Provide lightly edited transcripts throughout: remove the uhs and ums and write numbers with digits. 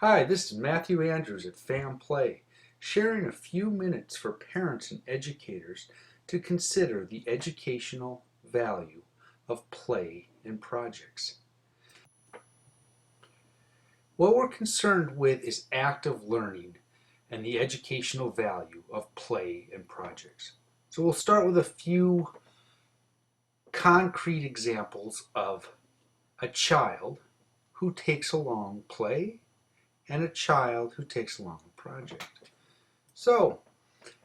Hi, this is Matthew Andrews at Famplay, sharing a few minutes for parents and educators to consider the educational value of play and projects. What we're concerned with is active learning and the educational value of play and projects. So we'll start with a few concrete examples of a child who takes along play and a child who takes along a project. So,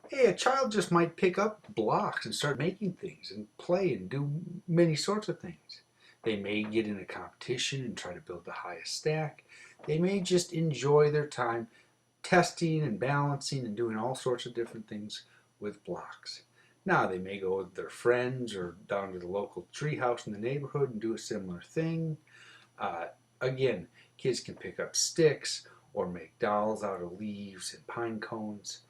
hey, a child just might pick up blocks and start making things and play and do many sorts of things. They may get in a competition and try to build the highest stack. They may just enjoy their time testing and balancing and doing all sorts of different things with blocks. Now, they may go with their friends or down to the local tree house in the neighborhood and do a similar thing. Again, kids can pick up sticks or make dolls out of leaves and pine cones.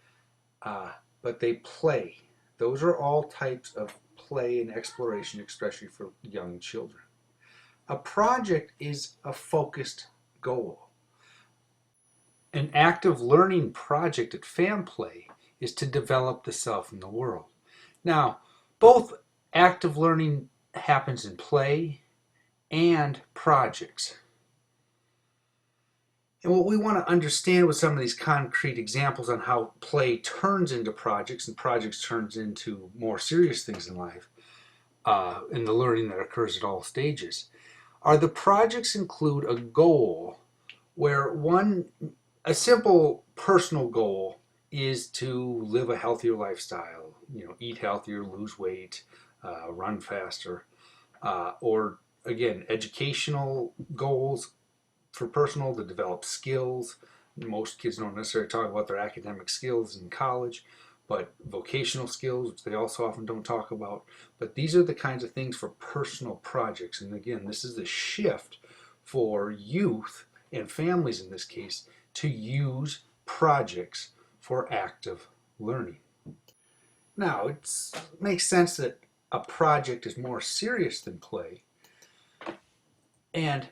But they play. Those are all types of play and exploration, especially for young children. A project is a focused goal. An active learning project at Famplay is to develop the self in the world. Now, both active learning happens in play and projects. And what we want to understand with some of these concrete examples on how play turns into projects and projects turns into more serious things in life, in the learning that occurs at all stages, are the projects include a goal where a simple personal goal is to live a healthier lifestyle, eat healthier, lose weight, run faster, or again, educational goals for personal to develop skills. Most kids don't necessarily talk about their academic skills in college, but vocational skills, which they also often don't talk about. But these are the kinds of things for personal projects. And again, this is the shift for youth and families in this case to use projects for active learning. Now, it makes sense that a project is more serious than play. And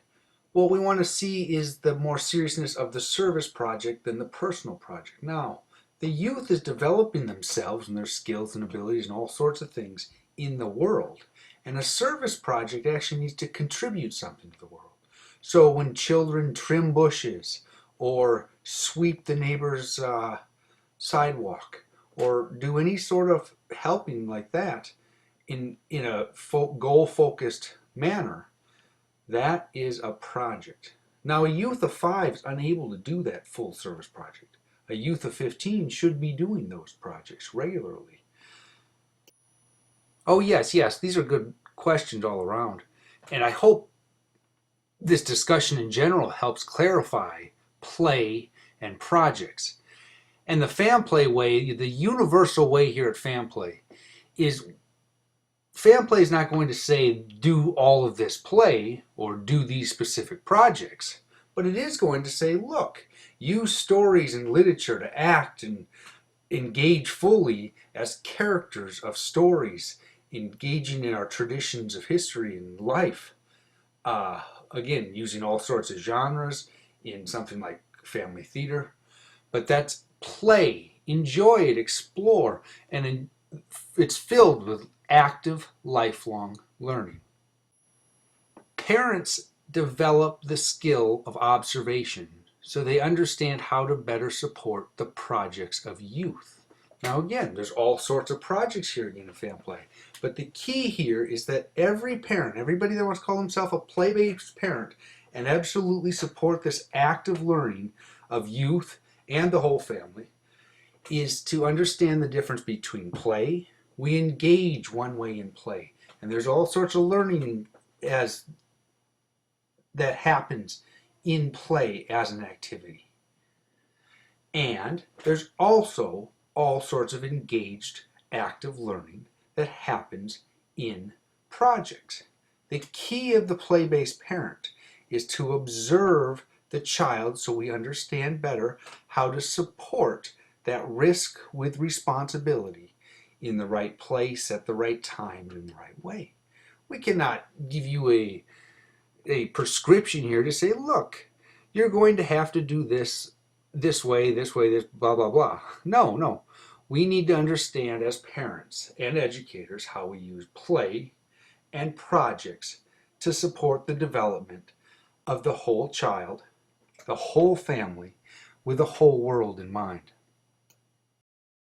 what we want to see is the more seriousness of the service project than the personal project. Now, the youth is developing themselves and their skills and abilities and all sorts of things in the world. And a service project actually needs to contribute something to the world. So when children trim bushes or sweep the neighbor's sidewalk or do any sort of helping like that in a goal-focused manner, that is a project. Now, a youth of 5 is unable to do that full service project. A youth of 15 should be doing those projects regularly. Oh, yes, these are good questions all around. And I hope this discussion in general helps clarify play and projects. And the Famplay way, the universal way here at Famplay, is Famplay is not going to say do all of this play or do these specific projects, but it is going to say, look, use stories and literature to act and engage fully as characters of stories, engaging in our traditions of history and life. Again, using all sorts of genres in something like family theater, but that's play. Enjoy it, explore, and it's filled with active, lifelong learning. Parents develop the skill of observation so they understand how to better support the projects of youth. Now again, there's all sorts of projects here again in Famplay, but the key here is that every parent, everybody that wants to call himself a play-based parent and absolutely support this active learning of youth and the whole family, is to understand the difference between play. We engage one way in play, and there's all sorts of learning as that happens in play as an activity. And there's also all sorts of engaged active learning that happens in projects. The key of the play-based parent is to observe the child so we understand better how to support that risk with responsibility in the right place at the right time and in the right way. We cannot give you a prescription here to say, look, you're going to have to do this way, this blah, blah, blah. No, no. We need to understand as parents and educators how we use play and projects to support the development of the whole child, the whole family, with the whole world in mind.